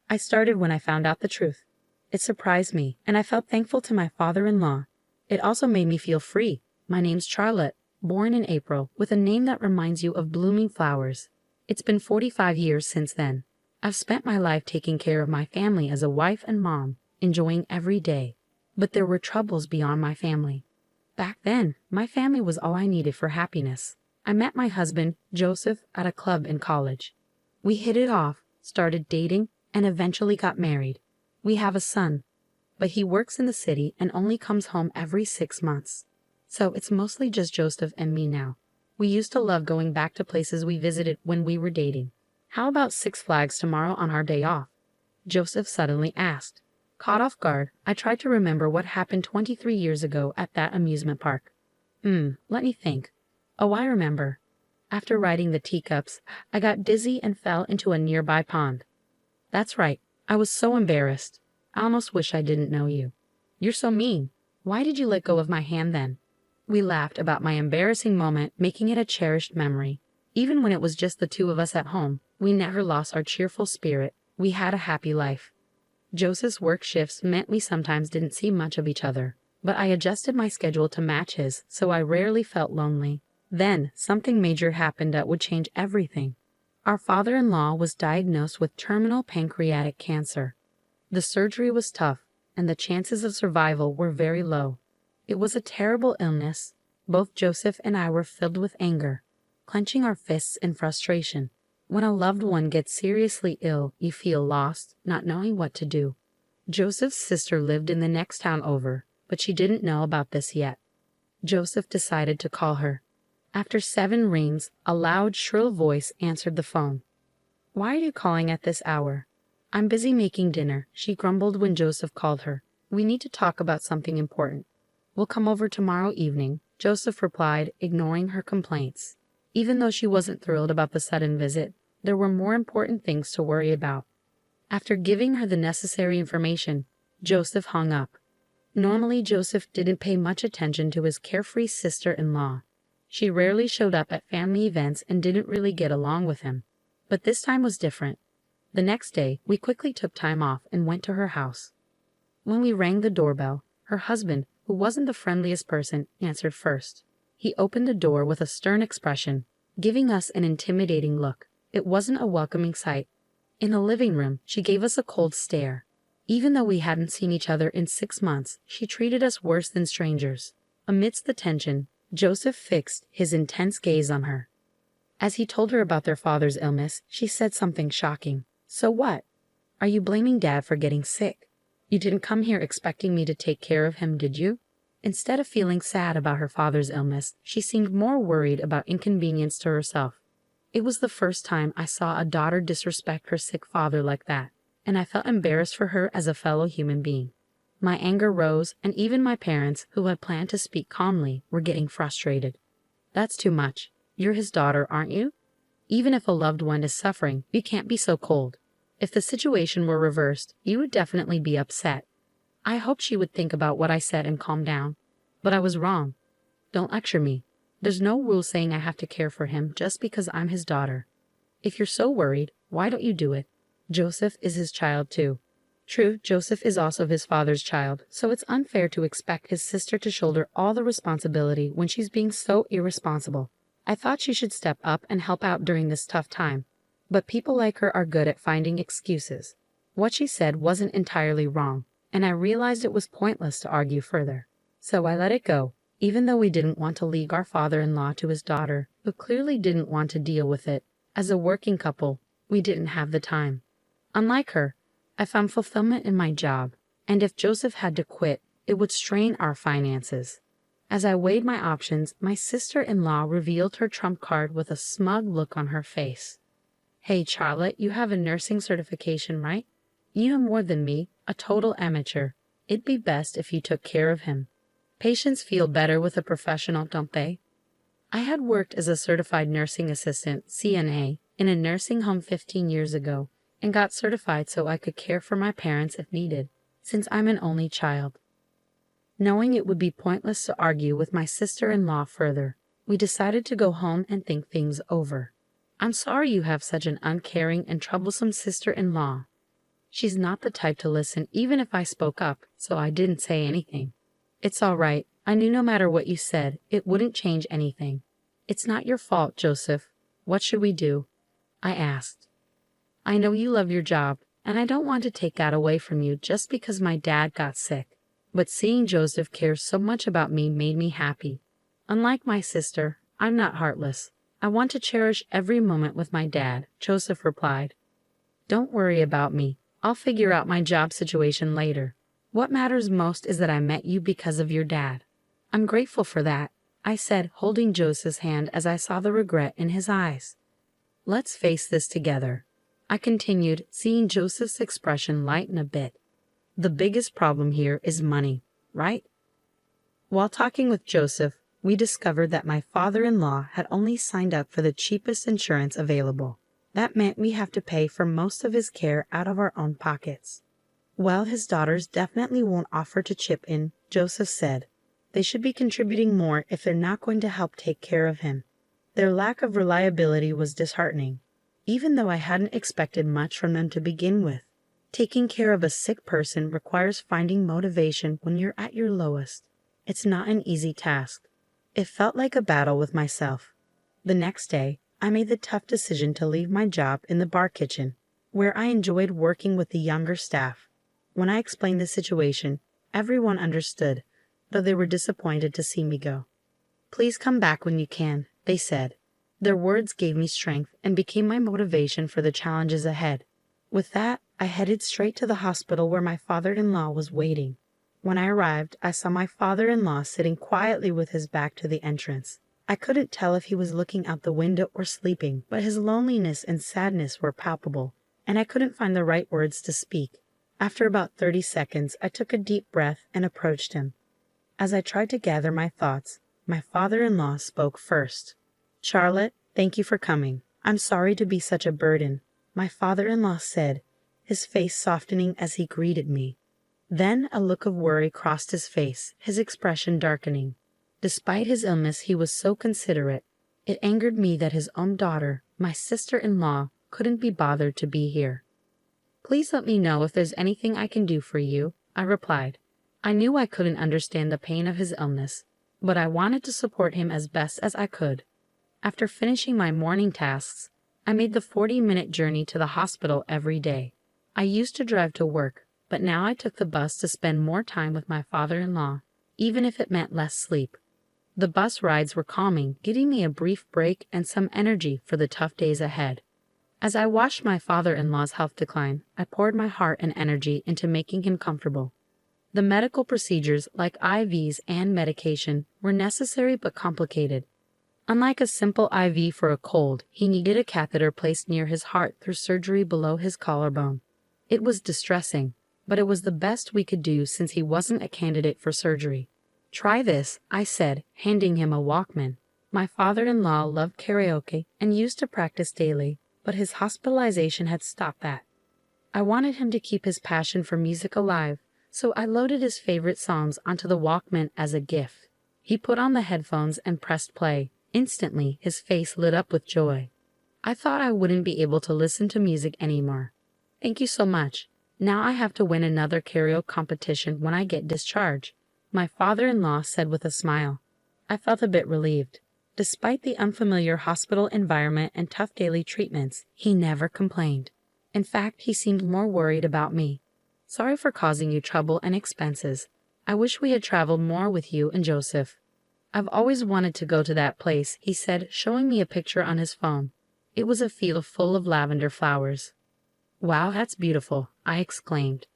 I started when I found out the truth. It surprised me, and I felt thankful to my father-in-law. It also made me feel free. My name's Charlotte, born in April, with a name that reminds you of blooming flowers. It's been 45 years since then. I've spent my life taking care of my family as a wife and mom, enjoying every day. But there were troubles beyond my family. Back then, my family was all I needed for happiness. I met my husband, Joseph, at a club in college. We hit it off, started dating, and eventually got married. We have a son, but he works in the city and only comes home every 6 months. So it's mostly just Joseph and me now. We used to love going back to places we visited when we were dating. How about Six Flags tomorrow on our day off? Joseph suddenly asked. Caught off guard, I tried to remember what happened 23 years ago at that amusement park. Let me think. Oh, I remember. After riding the teacups, I got dizzy and fell into a nearby pond. That's right. I was so embarrassed. I almost wish I didn't know you. You're so mean. Why did you let go of my hand then? We laughed about my embarrassing moment, making it a cherished memory. Even when it was just the two of us at home, we never lost our cheerful spirit. We had a happy life. Joseph's work shifts meant we sometimes didn't see much of each other, but I adjusted my schedule to match his, so I rarely felt lonely. Then, something major happened that would change everything. Our father-in-law was diagnosed with terminal pancreatic cancer. The surgery was tough, and the chances of survival were very low. It was a terrible illness. Both Joseph and I were filled with anger, clenching our fists in frustration. When a loved one gets seriously ill, you feel lost, not knowing what to do. Joseph's sister lived in the next town over, but she didn't know about this yet. Joseph decided to call her. After 7 rings, a loud, shrill voice answered the phone. Why are you calling at this hour? I'm busy making dinner, she grumbled when Joseph called her. We need to talk about something important. We'll come over tomorrow evening, Joseph replied, ignoring her complaints. Even though she wasn't thrilled about the sudden visit, there were more important things to worry about. After giving her the necessary information, Joseph hung up. Normally, Joseph didn't pay much attention to his carefree sister-in-law. She rarely showed up at family events and didn't really get along with him. But this time was different. The next day, we quickly took time off and went to her house. When we rang the doorbell, her husband, who wasn't the friendliest person, answered first. He opened the door with a stern expression, giving us an intimidating look. It wasn't a welcoming sight. In the living room, she gave us a cold stare. Even though we hadn't seen each other in 6 months, she treated us worse than strangers. Amidst the tension, Joseph fixed his intense gaze on her. As he told her about their father's illness, she said something shocking. So what? Are you blaming Dad for getting sick? You didn't come here expecting me to take care of him, did you? Instead of feeling sad about her father's illness, she seemed more worried about inconvenience to herself. It was the first time I saw a daughter disrespect her sick father like that, and I felt embarrassed for her as a fellow human being. My anger rose, and even my parents, who had planned to speak calmly, were getting frustrated. That's too much. You're his daughter, aren't you? Even if a loved one is suffering, you can't be so cold. If the situation were reversed, you would definitely be upset. I hoped she would think about what I said and calm down. But I was wrong. Don't lecture me. There's no rule saying I have to care for him just because I'm his daughter. If you're so worried, why don't you do it? Joseph is his child too. True, Joseph is also his father's child, so it's unfair to expect his sister to shoulder all the responsibility when she's being so irresponsible. I thought she should step up and help out during this tough time. But people like her are good at finding excuses. What she said wasn't entirely wrong, and I realized it was pointless to argue further. So I let it go, even though we didn't want to league our father-in-law to his daughter, who clearly didn't want to deal with it. As a working couple, we didn't have the time. Unlike her, I found fulfillment in my job, and if Joseph had to quit, it would strain our finances. As I weighed my options, my sister-in-law revealed her trump card with a smug look on her face. Hey, Charlotte, you have a nursing certification, right? You know more than me, a total amateur. It'd be best if you took care of him. Patients feel better with a professional, don't they? I had worked as a certified nursing assistant, CNA, in a nursing home 15 years ago, and got certified so I could care for my parents if needed, since I'm an only child. Knowing it would be pointless to argue with my sister-in-law further, we decided to go home and think things over. I'm sorry you have such an uncaring and troublesome sister-in-law. She's not the type to listen even if I spoke up, so I didn't say anything. It's all right. I knew no matter what you said, it wouldn't change anything. It's not your fault, Joseph. What should we do? I asked. I know you love your job, and I don't want to take that away from you just because my dad got sick. But seeing Joseph care so much about me made me happy. Unlike my sister, I'm not heartless. I want to cherish every moment with my dad, Joseph replied. Don't worry about me. I'll figure out my job situation later. What matters most is that I met you because of your dad. I'm grateful for that, I said, holding Joseph's hand as I saw the regret in his eyes. Let's face this together, I continued, seeing Joseph's expression lighten a bit. The biggest problem here is money, right? While talking with Joseph, we discovered that my father-in-law had only signed up for the cheapest insurance available. That meant we have to pay for most of his care out of our own pockets. Well, his daughters definitely won't offer to chip in, Joseph said. They should be contributing more if they're not going to help take care of him. Their lack of reliability was disheartening, even though I hadn't expected much from them to begin with. Taking care of a sick person requires finding motivation when you're at your lowest. It's not an easy task. It felt like a battle with myself. The next day, I made the tough decision to leave my job in the bar kitchen, where I enjoyed working with the younger staff. When I explained the situation, everyone understood, though they were disappointed to see me go. Please come back when you can, they said. Their words gave me strength and became my motivation for the challenges ahead. With that, I headed straight to the hospital where my father-in-law was waiting. When I arrived, I saw my father-in-law sitting quietly with his back to the entrance. I couldn't tell if he was looking out the window or sleeping, but his loneliness and sadness were palpable, and I couldn't find the right words to speak. After about 30 seconds, I took a deep breath and approached him. As I tried to gather my thoughts, my father-in-law spoke first. Charlotte, thank you for coming. I'm sorry to be such a burden, my father-in-law said, his face softening as he greeted me. Then a look of worry crossed his face, his expression darkening. Despite his illness, he was so considerate. It angered me that his own daughter, my sister-in-law, couldn't be bothered to be here. Please let me know if there's anything I can do for you, I replied. I knew I couldn't understand the pain of his illness, but I wanted to support him as best as I could. After finishing my morning tasks, I made the 40-minute journey to the hospital every day. I used to drive to work, but now I took the bus to spend more time with my father-in-law, even if it meant less sleep. The bus rides were calming, giving me a brief break and some energy for the tough days ahead. As I watched my father-in-law's health decline, I poured my heart and energy into making him comfortable. The medical procedures, like IVs and medication, were necessary but complicated. Unlike a simple IV for a cold, he needed a catheter placed near his heart through surgery below his collarbone. It was distressing, but it was the best we could do since he wasn't a candidate for surgery. Try this, I said, handing him a Walkman. My father-in-law loved karaoke and used to practice daily, but his hospitalization had stopped that. I wanted him to keep his passion for music alive, so I loaded his favorite songs onto the Walkman as a gift. He put on the headphones and pressed play. Instantly, his face lit up with joy. I thought I wouldn't be able to listen to music anymore. Thank you so much. Now I have to win another karaoke competition when I get discharged, my father-in-law said with a smile. I felt a bit relieved. Despite the unfamiliar hospital environment and tough daily treatments, he never complained. In fact, he seemed more worried about me. Sorry for causing you trouble and expenses. I wish we had traveled more with you and Joseph. I've always wanted to go to that place, he said, showing me a picture on his phone. It was a field full of lavender flowers. Wow, that's beautiful, I exclaimed.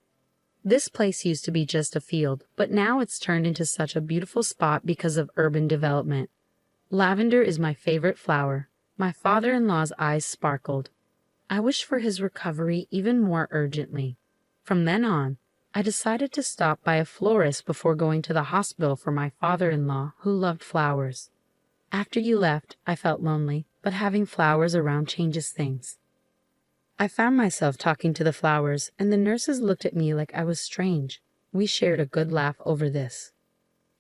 This place used to be just a field, but now it's turned into such a beautiful spot because of urban development. Lavender is my favorite flower. My father-in-law's eyes sparkled. I wished for his recovery even more urgently. From then on, I decided to stop by a florist before going to the hospital for my father-in-law, who loved flowers. After you left, I felt lonely, but having flowers around changes things. I found myself talking to the flowers, and the nurses looked at me like I was strange. We shared a good laugh over this.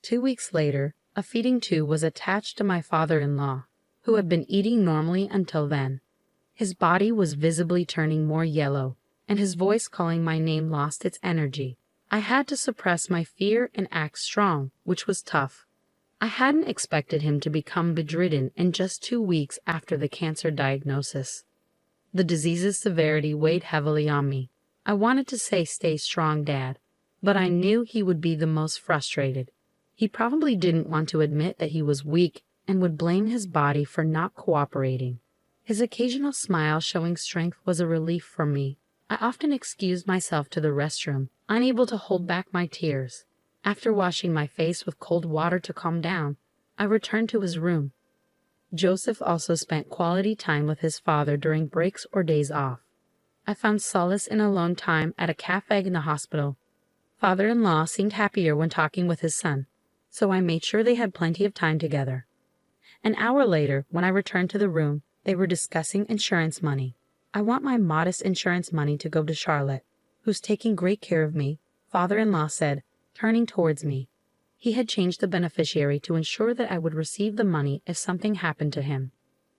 2 weeks later, a feeding tube was attached to my father-in-law, who had been eating normally until then. His body was visibly turning more yellow, and his voice calling my name lost its energy. I had to suppress my fear and act strong, which was tough. I hadn't expected him to become bedridden in just 2 weeks after the cancer diagnosis. The disease's severity weighed heavily on me. I wanted to say, "Stay strong, Dad," but I knew he would be the most frustrated. He probably didn't want to admit that he was weak and would blame his body for not cooperating. His occasional smile showing strength was a relief for me. I often excused myself to the restroom, unable to hold back my tears. After washing my face with cold water to calm down, I returned to his room. Joseph also spent quality time with his father during breaks or days off. I found solace in alone time at a cafe in the hospital. Father-in-law seemed happier when talking with his son, so I made sure they had plenty of time together. An hour later, when I returned to the room, they were discussing insurance money. "I want my modest insurance money to go to Charlotte, who's taking great care of me," father-in-law said, turning towards me. He had changed the beneficiary to ensure that I would receive the money if something happened to him.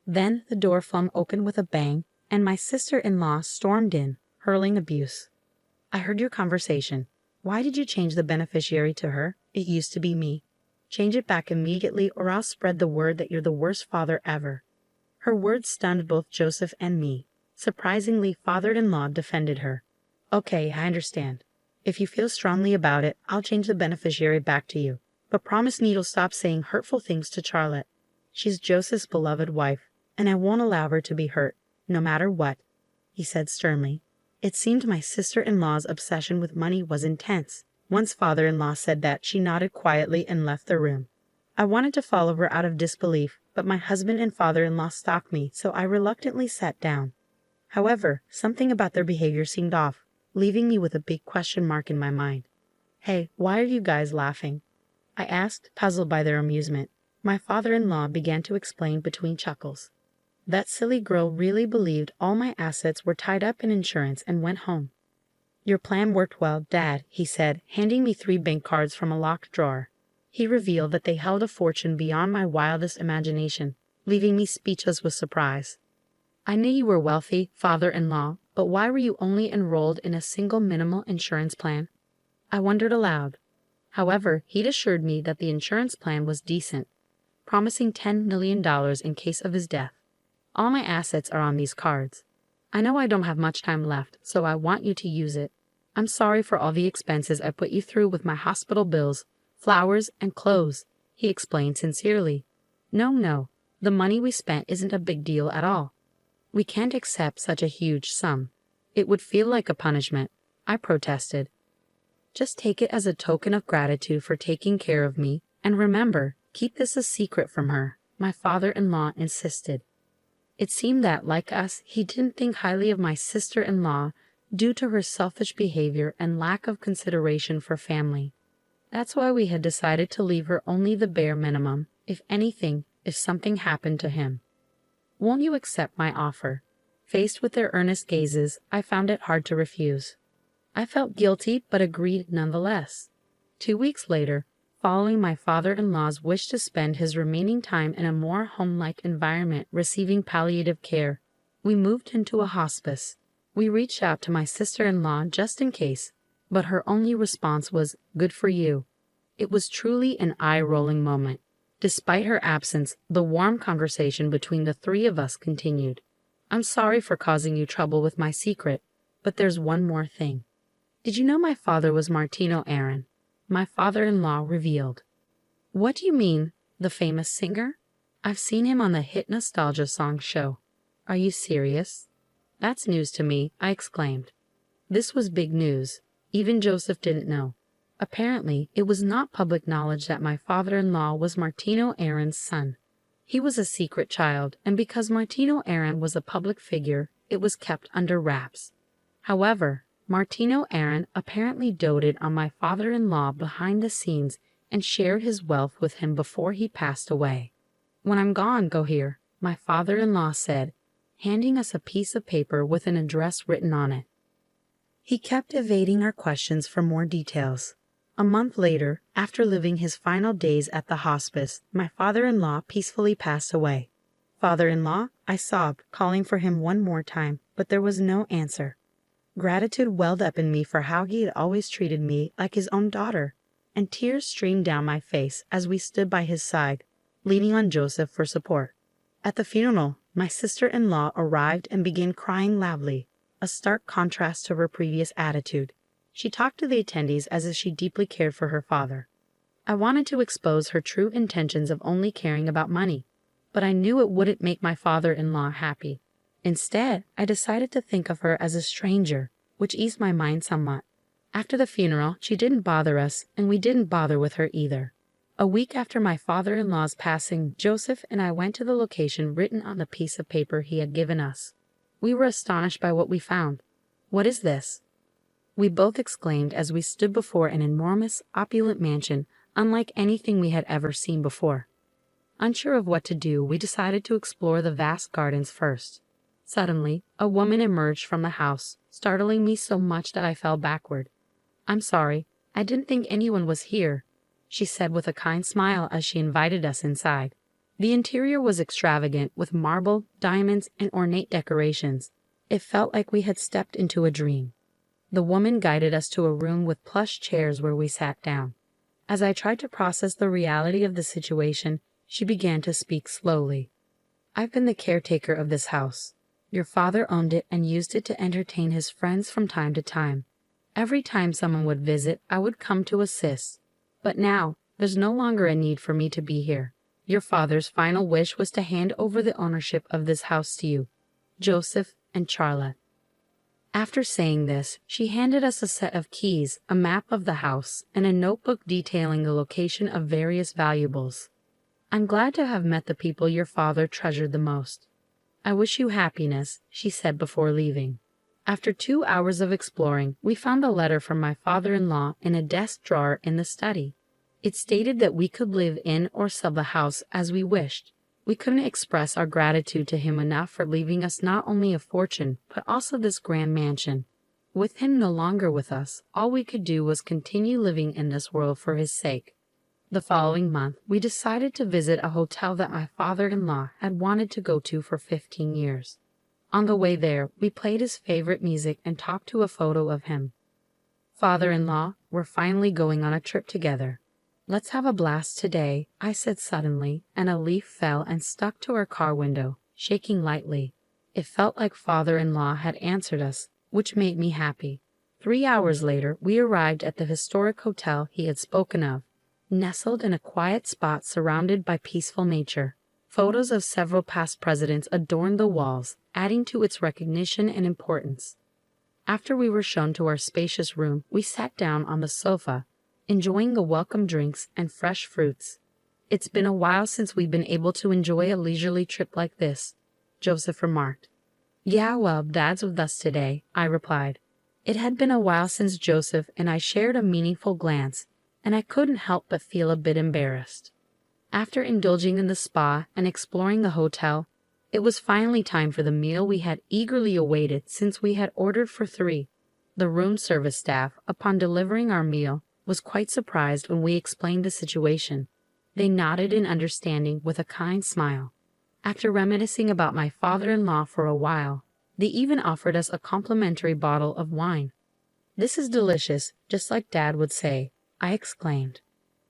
Then the door flung open with a bang, and my sister-in-law stormed in, hurling abuse. "I heard your conversation. Why did you change the beneficiary to her? It used to be me. Change it back immediately or I'll spread the word that you're the worst father ever." Her words stunned both Joseph and me. Surprisingly, father-in-law defended her. "Okay, I understand. If you feel strongly about it, I'll change the beneficiary back to you. But promise me you'll stop saying hurtful things to Charlotte. She's Joseph's beloved wife, and I won't allow her to be hurt, no matter what," he said sternly. It seemed my sister-in-law's obsession with money was intense. Once father-in-law said that, she nodded quietly and left the room. I wanted to follow her out of disbelief, but my husband and father-in-law stopped me, so I reluctantly sat down. However, something about their behavior seemed off, leaving me with a big question mark in my mind. "Hey, why are you guys laughing?" I asked, puzzled by their amusement. My father-in-law began to explain between chuckles. "That silly girl really believed all my assets were tied up in insurance and went home. Your plan worked well, Dad," he said, handing me 3 bank cards from a locked drawer. He revealed that they held a fortune beyond my wildest imagination, leaving me speechless with surprise. "I knew you were wealthy, father-in-law, but why were you only enrolled in a single minimal insurance plan?" I wondered aloud. However, he'd assured me that the insurance plan was decent, promising $10 million in case of his death. "All my assets are on these cards. I know I don't have much time left, so I want you to use it. I'm sorry for all the expenses I put you through with my hospital bills, flowers, and clothes," he explained sincerely. No, the money we spent isn't a big deal at all. We can't accept such a huge sum. It would feel like a punishment," I protested. "Just take it as a token of gratitude for taking care of me, and remember, keep this a secret from her," my father-in-law insisted. It seemed that, like us, he didn't think highly of my sister-in-law due to her selfish behavior and lack of consideration for family. That's why we had decided to leave her only the bare minimum, if anything, if something happened to him. "Won't you accept my offer?" Faced with their earnest gazes, I found it hard to refuse. I felt guilty, but agreed nonetheless. 2 weeks later, following my father-in-law's wish to spend his remaining time in a more home-like environment receiving palliative care, we moved into a hospice. We reached out to my sister-in-law just in case, but her only response was, "Good for you." It was truly an eye-rolling moment. Despite her absence, the warm conversation between the 3 of us continued. "I'm sorry for causing you trouble with my secret, but there's one more thing. Did you know my father was Martino Aaron?" My father-in-law revealed. "What do you mean, the famous singer? I've seen him on the hit nostalgia song show." "Are you serious?" "That's news to me," I exclaimed. This was big news. Even Joseph didn't know. Apparently, it was not public knowledge that my father-in-law was Martino Aaron's son. He was a secret child, and because Martino Aaron was a public figure, it was kept under wraps. However, Martino Aaron apparently doted on my father-in-law behind the scenes and shared his wealth with him before he passed away. "When I'm gone, go here," my father-in-law said, handing us a piece of paper with an address written on it. He kept evading our questions for more details. A month later, after living his final days at the hospice, my father-in-law peacefully passed away. "Father-in-law," I sobbed, calling for him one more time, but there was no answer. Gratitude welled up in me for how he had always treated me like his own daughter, and tears streamed down my face as we stood by his side, leaning on Joseph for support. At the funeral, my sister-in-law arrived and began crying loudly, a stark contrast to her previous attitude. She talked to the attendees as if she deeply cared for her father. I wanted to expose her true intentions of only caring about money, but I knew it wouldn't make my father-in-law happy. Instead, I decided to think of her as a stranger, which eased my mind somewhat. After the funeral, she didn't bother us, and we didn't bother with her either. A week after my father-in-law's passing, Joseph and I went to the location written on the piece of paper he had given us. We were astonished by what we found. "What is this?" we both exclaimed as we stood before an enormous, opulent mansion unlike anything we had ever seen before. Unsure of what to do, we decided to explore the vast gardens first. Suddenly, a woman emerged from the house, startling me so much that I fell backward. "I'm sorry, I didn't think anyone was here," she said with a kind smile as she invited us inside. The interior was extravagant, with marble, diamonds, and ornate decorations. It felt like we had stepped into a dream. The woman guided us to a room with plush chairs where we sat down. As I tried to process the reality of the situation, she began to speak slowly. "I've been the caretaker of this house. Your father owned it and used it to entertain his friends from time to time. Every time someone would visit, I would come to assist. But now, there's no longer a need for me to be here. Your father's final wish was to hand over the ownership of this house to you, Joseph and Charlotte." After saying this, she handed us a set of keys, a map of the house, and a notebook detailing the location of various valuables. "I'm glad to have met the people your father treasured the most. I wish you happiness," she said before leaving. After 2 hours of exploring, we found a letter from my father-in-law in a desk drawer in the study. It stated that we could live in or sell the house as we wished. We couldn't express our gratitude to him enough for leaving us not only a fortune, but also this grand mansion. With him no longer with us, all we could do was continue living in this world for his sake. The following month, we decided to visit a hotel that my father-in-law had wanted to go to for 15 years. On the way there, we played his favorite music and talked to a photo of him. "Father-in-law, we're finally going on a trip together. Let's have a blast today," I said suddenly, and a leaf fell and stuck to our car window, shaking lightly. It felt like father-in-law had answered us, which made me happy. 3 hours later, we arrived at the historic hotel he had spoken of, nestled in a quiet spot surrounded by peaceful nature. Photos of several past presidents adorned the walls, adding to its recognition and importance. After we were shown to our spacious room, we sat down on the sofa, enjoying the welcome drinks and fresh fruits. "It's been a while since we've been able to enjoy a leisurely trip like this," Joseph remarked. "Yeah, well, Dad's with us today," I replied. It had been a while since Joseph and I shared a meaningful glance, and I couldn't help but feel a bit embarrassed. After indulging in the spa and exploring the hotel, it was finally time for the meal we had eagerly awaited since we had ordered for 3. The room service staff, upon delivering our meal, was quite surprised when we explained the situation. They nodded in understanding with a kind smile. After reminiscing about my father-in-law for a while, they even offered us a complimentary bottle of wine. "This is delicious, just like Dad would say," I exclaimed.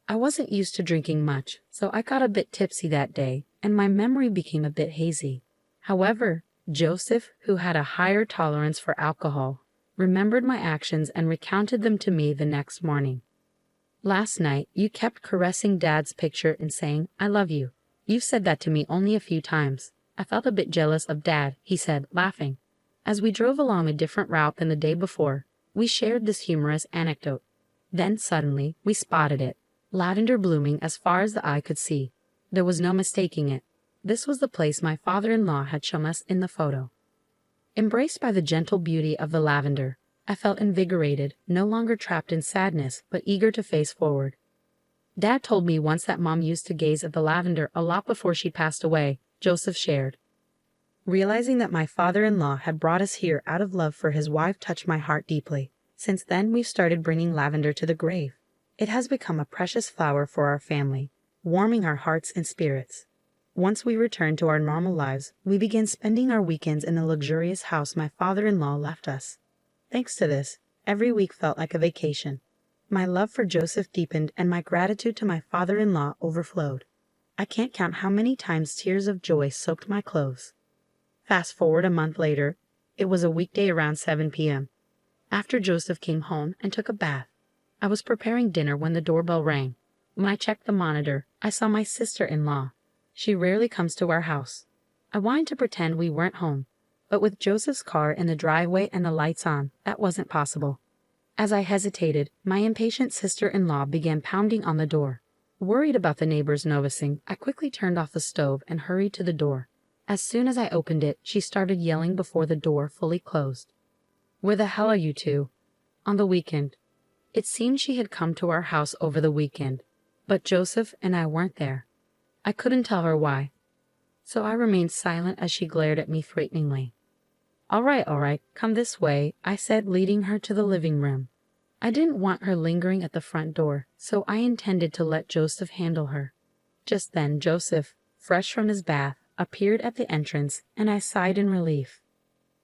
I wasn't used to drinking much, so I got a bit tipsy that day, and my memory became a bit hazy. However, Joseph, who had a higher tolerance for alcohol, remembered my actions and recounted them to me the next morning. "Last night, you kept caressing Dad's picture and saying, 'I love you.' You've said that to me only a few times. I felt a bit jealous of Dad," he said, laughing. As we drove along a different route than the day before, we shared this humorous anecdote. Then suddenly, we spotted it. Lavender blooming as far as the eye could see. There was no mistaking it. This was the place my father-in-law had shown us in the photo. Embraced by the gentle beauty of the lavender, I felt invigorated, no longer trapped in sadness, but eager to face forward. "Dad told me once that Mom used to gaze at the lavender a lot before she passed away," Joseph shared. Realizing that my father-in-law had brought us here out of love for his wife touched my heart deeply. Since then, we've started bringing lavender to the grave. It has become a precious flower for our family, warming our hearts and spirits. Once we returned to our normal lives, we began spending our weekends in the luxurious house my father-in-law left us. Thanks to this, every week felt like a vacation. My love for Joseph deepened and my gratitude to my father-in-law overflowed. I can't count how many times tears of joy soaked my clothes. Fast forward a month later, it was a weekday around 7 p.m. After Joseph came home and took a bath, I was preparing dinner when the doorbell rang. When I checked the monitor, I saw my sister-in-law. She rarely comes to our house. I wanted to pretend we weren't home, but with Joseph's car in the driveway and the lights on, that wasn't possible. As I hesitated, my impatient sister-in-law began pounding on the door. Worried about the neighbors noticing, I quickly turned off the stove and hurried to the door. As soon as I opened it, she started yelling before the door fully closed. "Where the hell are you two?" "On the weekend." It seemed she had come to our house over the weekend, but Joseph and I weren't there. I couldn't tell her why, so I remained silent as she glared at me threateningly. All right, come this way," I said, leading her to the living room. I didn't want her lingering at the front door, so I intended to let Joseph handle her. Just then Joseph, fresh from his bath, appeared at the entrance, and I sighed in relief.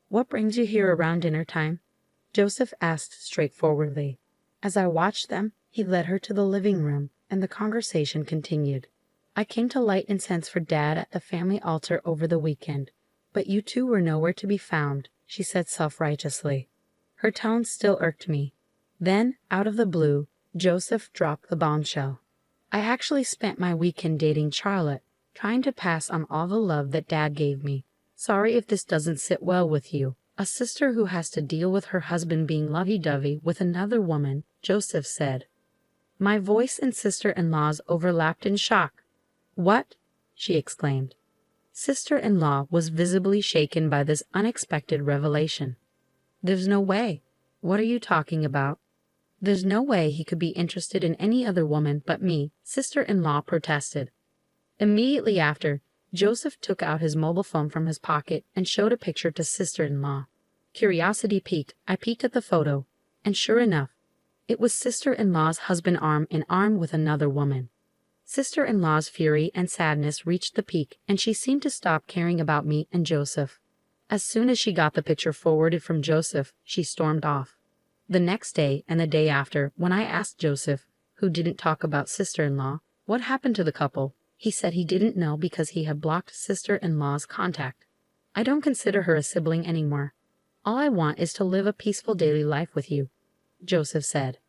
"What brings you here around dinner time?" Joseph asked straightforwardly. As I watched them, he led her to the living room, and the conversation continued. "I came to light incense for Dad at the family altar over the weekend, but you two were nowhere to be found," she said self-righteously. Her tone still irked me. Then, out of the blue, Joseph dropped the bombshell. "I actually spent my weekend dating Charlotte, trying to pass on all the love that Dad gave me. Sorry if this doesn't sit well with you. A sister who has to deal with her husband being lovey-dovey with another woman," Joseph said. My voice and sister-in-law's overlapped in shock. "What?" she exclaimed. Sister-in-law was visibly shaken by this unexpected revelation. "There's no way. What are you talking about?" "There's no way he could be interested in any other woman but me," sister-in-law protested. Immediately after, Joseph took out his mobile phone from his pocket and showed a picture to sister-in-law. Curiosity piqued. I peeked at the photo, and sure enough, it was sister-in-law's husband arm in arm with another woman. Sister-in-law's fury and sadness reached the peak, and she seemed to stop caring about me and Joseph. As soon as she got the picture forwarded from Joseph, she stormed off. The next day and the day after, when I asked Joseph, who didn't talk about sister-in-law, what happened to the couple, he said he didn't know because he had blocked sister-in-law's contact. "I don't consider her a sibling anymore. All I want is to live a peaceful daily life with you," Joseph said.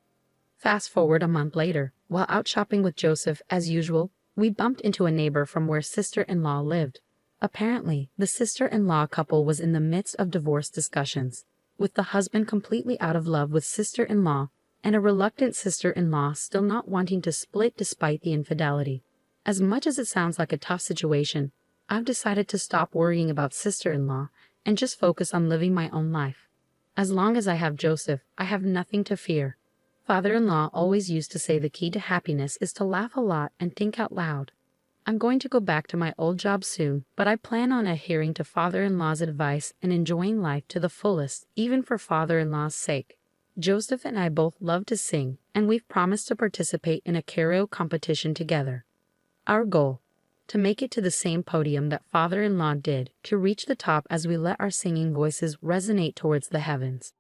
Fast forward a month later, while out shopping with Joseph as usual, we bumped into a neighbor from where sister-in-law lived. Apparently, the sister-in-law couple was in the midst of divorce discussions, with the husband completely out of love with sister-in-law and a reluctant sister-in-law still not wanting to split despite the infidelity. As much as it sounds like a tough situation, I've decided to stop worrying about sister-in-law and just focus on living my own life. As long as I have Joseph, I have nothing to fear. Father-in-law always used to say the key to happiness is to laugh a lot and think out loud. I'm going to go back to my old job soon, but I plan on adhering to father-in-law's advice and enjoying life to the fullest, even for father-in-law's sake. Joseph and I both love to sing, and we've promised to participate in a karaoke competition together. Our goal: to make it to the same podium that father-in-law did, to reach the top as we let our singing voices resonate towards the heavens.